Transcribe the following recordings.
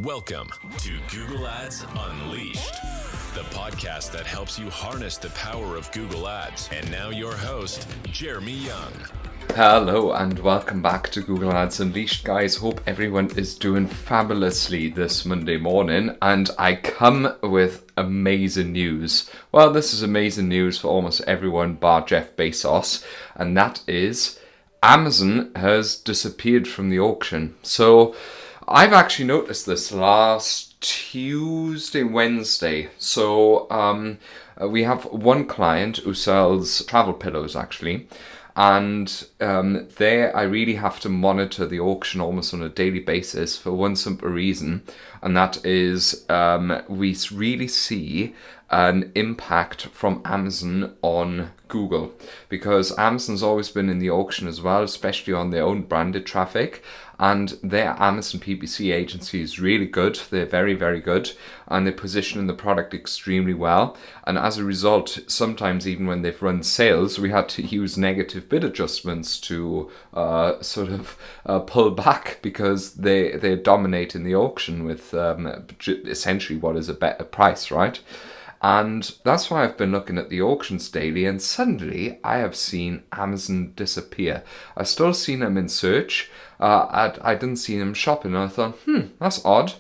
Welcome to Google Ads Unleashed, the podcast that helps you harness the power of Google Ads. And now your host, Jeremy Young. Hello and welcome back to Google Ads Unleashed, guys. Hope everyone is doing fabulously this Monday morning, and I come with amazing news. Well, this is amazing news for almost everyone bar Jeff Bezos, and that is Amazon has disappeared from the auction. So I've actually noticed this last Wednesday. So we have one client who sells travel pillows actually. And there I really have to monitor the auction almost on a daily basis for one simple reason. And that is we really see an impact from Amazon on Google, because Amazon's always been in the auction as well, especially on their own branded traffic. And their Amazon PPC agency is really good. They're very, very good. And they're positioning the product extremely well. And as a result, sometimes even when they've run sales, we had to use negative bid adjustments to pull back, because they're dominating the auction with essentially what is a better price, right? And that's why I've been looking at the auctions daily, and suddenly I have seen Amazon disappear. I've still seen them in search. I didn't see them shopping, and I thought, that's odd.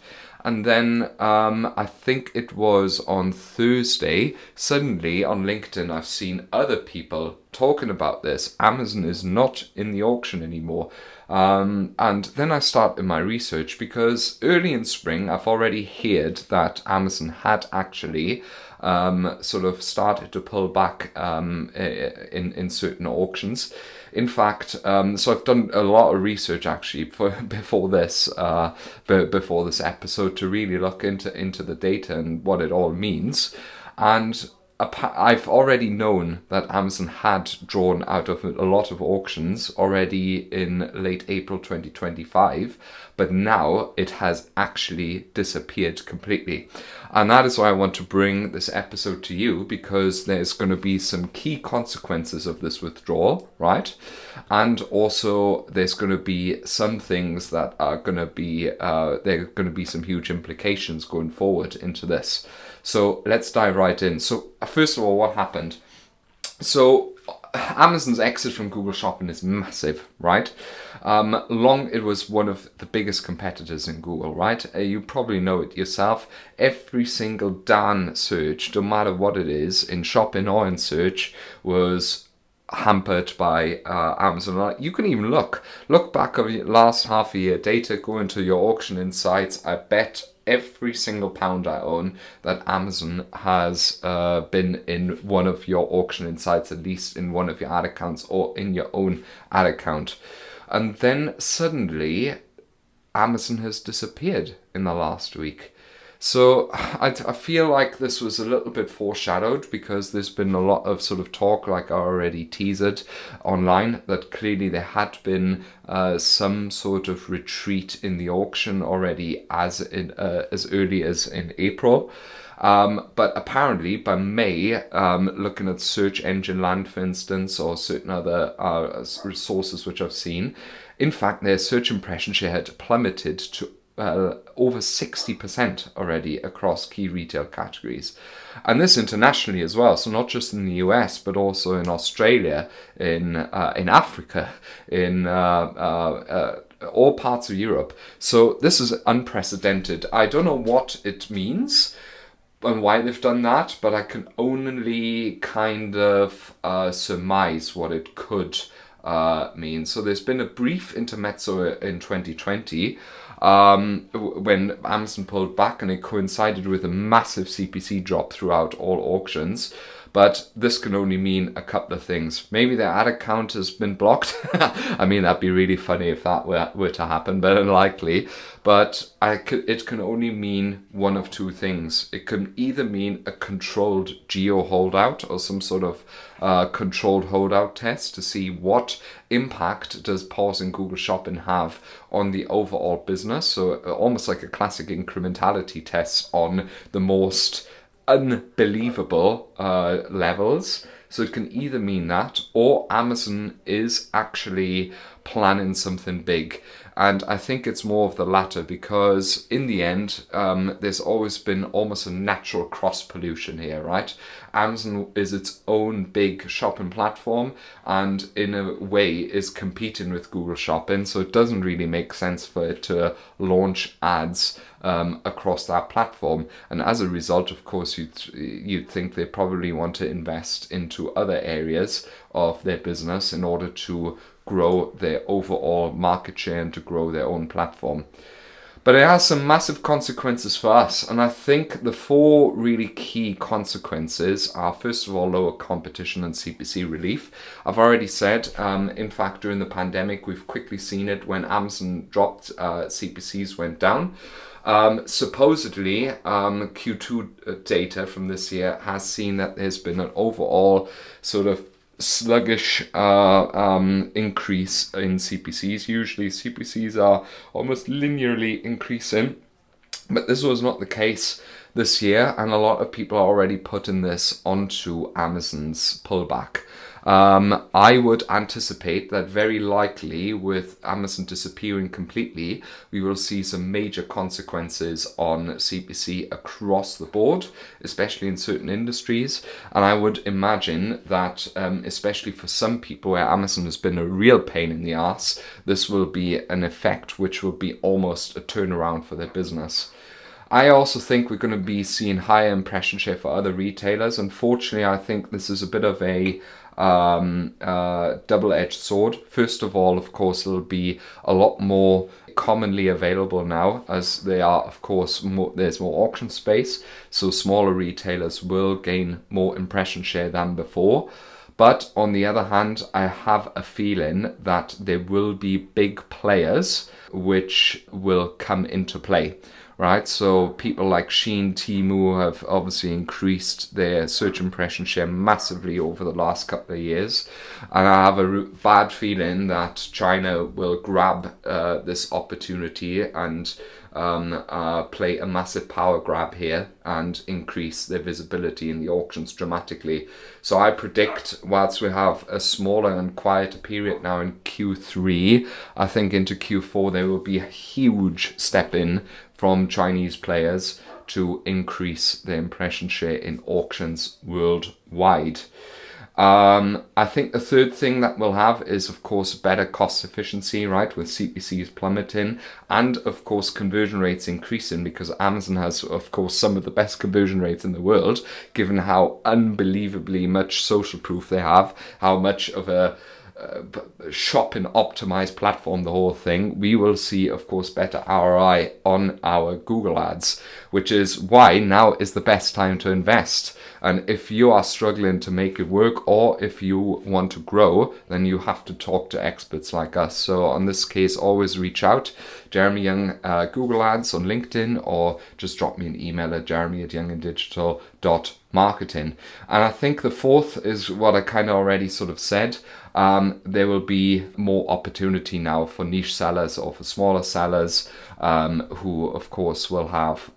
And then I think it was on Thursday, suddenly on LinkedIn, I've seen other people talking about this. Amazon is not in the auction anymore. And then I started my research, because early in spring, I've already heard that Amazon had actually started to pull back in certain auctions. In fact, so I've done a lot of research actually before this episode to really look into the data and what it all means. And I've already known that Amazon had drawn out of a lot of auctions already in late April 2025, but now it has actually disappeared completely. And that is why I want to bring this episode to you, because there's going to be some key consequences of this withdrawal, right? And also there's going to be some things that are going to be, there are going to be some huge implications going forward into this. So let's dive right in. So first of all, what happened? So Amazon's exit from Google Shopping is massive, right? It was one of the biggest competitors in Google, right? You probably know it yourself. Every single darn search, no matter what it is, in shopping or in search, was hampered by Amazon. You can even look back over your last half a year data, go into your auction insights. I bet every single pound I own that Amazon has been in one of your auction insights, at least in one of your ad accounts or in your own ad account. And then suddenly Amazon has disappeared in the last week. So I feel like this was a little bit foreshadowed, because there's been a lot of sort of talk, like I already teased online, that clearly there had been some sort of retreat in the auction already as early as in April. But apparently by May, looking at Search Engine Land, for instance, or certain other resources which I've seen, in fact, their search impression share had plummeted to over 60% already across key retail categories. And this internationally as well, so not just in the US, but also in Australia, in Africa, in all parts of Europe. So this is unprecedented. I don't know what it means and why they've done that, but I can only kind of surmise what it could mean. So there's been a brief intermezzo in 2020 when Amazon pulled back, and it coincided with a massive CPC drop throughout all auctions. But this can only mean a couple of things. Maybe their ad account has been blocked. I mean, that'd be really funny if that were to happen, but unlikely. But it can only mean one of two things. It can either mean a controlled geo holdout, or some sort of controlled holdout test to see what impact does pausing Google Shopping have on the overall business. So almost like a classic incrementality test on the most unbelievable levels. So it can either mean that, or Amazon is actually planning something big. And I think it's more of the latter, because in the end, there's always been almost a natural cross pollution here, right? Amazon is its own big shopping platform and in a way is competing with Google Shopping. So it doesn't really make sense for it to launch ads across that platform. And as a result, of course, you'd think they probably want to invest into other areas of their business in order to grow their overall market share and to grow their own platform. But it has some massive consequences for us. And I think the 4 really key consequences are, first of all, lower competition and CPC relief. I've already said, in fact, during the pandemic, we've quickly seen it when Amazon dropped, CPCs went down. Supposedly, Q2 data from this year has seen that there's been an overall sort of sluggish increase in CPCs. Usually CPCs are almost linearly increasing, but this was not the case this year, and a lot of people are already putting this onto Amazon's pullback. I would anticipate that very likely with Amazon disappearing completely, we will see some major consequences on CPC across the board, especially in certain industries. And I would imagine that, especially for some people where Amazon has been a real pain in the ass, this will be an effect which will be almost a turnaround for their business. I also think we're going to be seeing higher impression share for other retailers. Unfortunately, I think this is a bit of a double-edged sword. First of all, of course, it'll be a lot more commonly available now, as they are, of course, there's more auction space, so smaller retailers will gain more impression share than before. But on the other hand, I have a feeling that there will be big players which will come into play. Right, so people like Shein, Temu have obviously increased their search impression share massively over the last couple of years, and I have a bad feeling that China will grab this opportunity and play a massive power grab here and increase their visibility in the auctions dramatically. So I predict, whilst we have a smaller and quieter period now in Q3, I think into Q4 there will be a huge step in from Chinese players to increase their impression share in auctions worldwide. I think the third thing that we'll have is, of course, better cost efficiency, right, with CPCs plummeting and, of course, conversion rates increasing, because Amazon has, of course, some of the best conversion rates in the world, given how unbelievably much social proof they have, how much of a shopping optimized platform the whole thing. We will see, of course, better ROI on our Google ads, which is why now is the best time to invest. And if you are struggling to make it work, or if you want to grow, then you have to talk to experts like us. So on this case, always reach out, Jeremy Young, Google Ads on LinkedIn, or just drop me an email at jeremy@younganddigital.marketing. And I think the fourth is what I kind of already sort of said. There will be more opportunity now for niche sellers or for smaller sellers, who of course will have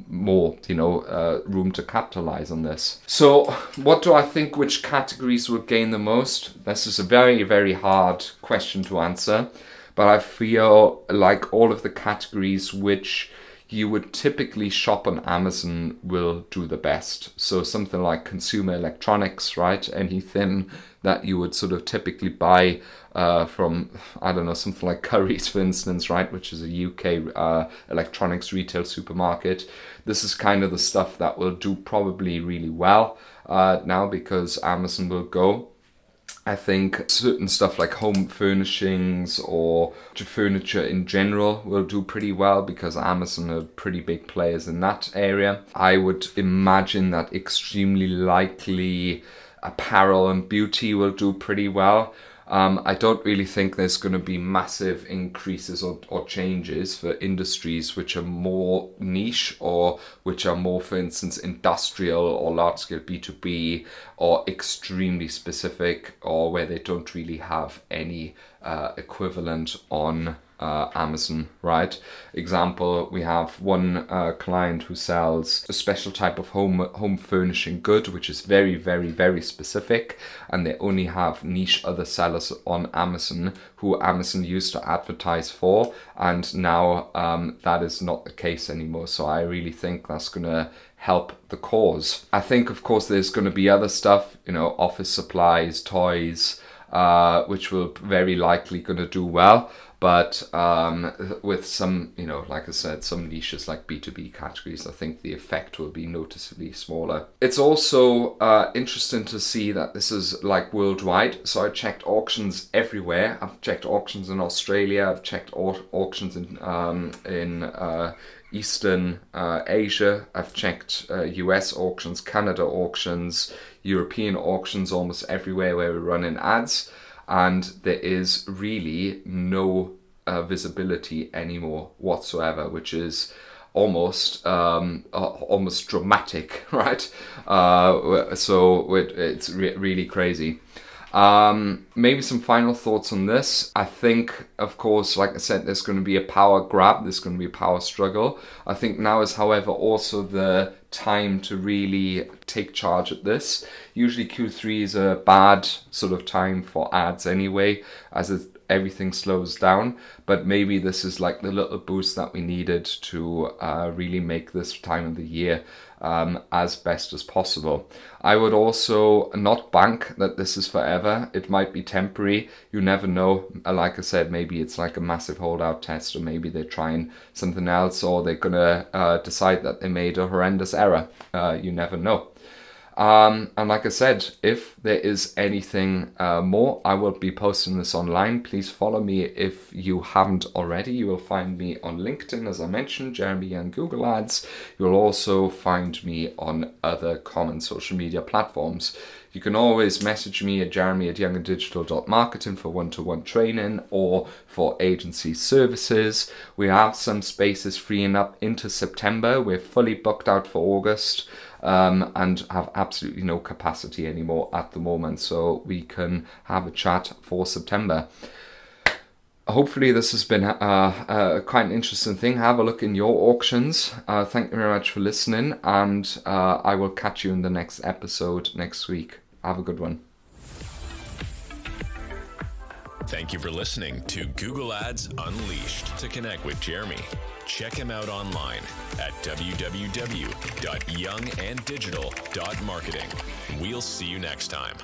more, room to capitalize on this. So what do I think, which categories will gain the most? This is a very, very hard question to answer, but I feel like all of the categories which you would typically shop on Amazon will do the best. So something like consumer electronics, right? Anything that you would sort of typically buy from, I don't know, something like Currys, for instance, right? Which is a UK electronics retail supermarket. This is kind of the stuff that will do probably really well now, because Amazon will go. I think certain stuff like home furnishings or furniture in general will do pretty well, because Amazon are pretty big players in that area. I would imagine that extremely likely apparel and beauty will do pretty well. I don't really think there's going to be massive increases or changes for industries which are more niche, or which are more, for instance, industrial or large-scale B2B, or extremely specific, or where they don't really have any equivalent on Amazon, right? Example, we have one client who sells a special type of home furnishing good, which is very, very, very specific, and they only have niche other sellers on Amazon who Amazon used to advertise for, and now that is not the case anymore. So I really think that's going to help the cause. I think, of course, there's going to be other stuff, office supplies, toys, which will very likely going to do well. But with some, like I said, some niches like B2B categories, I think the effect will be noticeably smaller. It's also interesting to see that this is like worldwide. So I checked auctions everywhere. I've checked auctions in Australia. I've checked auctions in Eastern Asia. I've checked US auctions, Canada auctions, European auctions, almost everywhere where we're running ads. And there is really no visibility anymore whatsoever, which is almost dramatic, right? So it's really crazy. Maybe some final thoughts on this. I think, of course, like I said, there's going to be a power grab. There's going to be a power struggle. I think now is, however, also the time to really take charge at this. Usually Q3 is a bad sort of time for ads anyway, as everything slows down. But maybe this is like the little boost that we needed to really make this time of the year as best as possible. I would also not bank that this is forever. It might be temporary. You never know. Like I said, maybe it's like a massive holdout test, or maybe they're trying something else, or they're gonna decide that they made a horrendous error. You never know. And like I said, if there is anything more, I will be posting this online. Please follow me if you haven't already. You will find me on LinkedIn, as I mentioned, Jeremy Young Google Ads. You'll also find me on other common social media platforms. You can always message me at jeremy@younganddigital.marketing for one-to-one training or for agency services. We have some spaces freeing up into September. We're fully booked out for August. And have absolutely no capacity anymore at the moment, so we can have a chat for September. Hopefully this has been quite an interesting thing. Have a look in your auctions. Thank you very much for listening, and I will catch you in the next episode next week. Have a good one. Thank you for listening to Google Ads Unleashed. To connect with Jeremy, check him out online at www.younganddigital.marketing. We'll see you next time.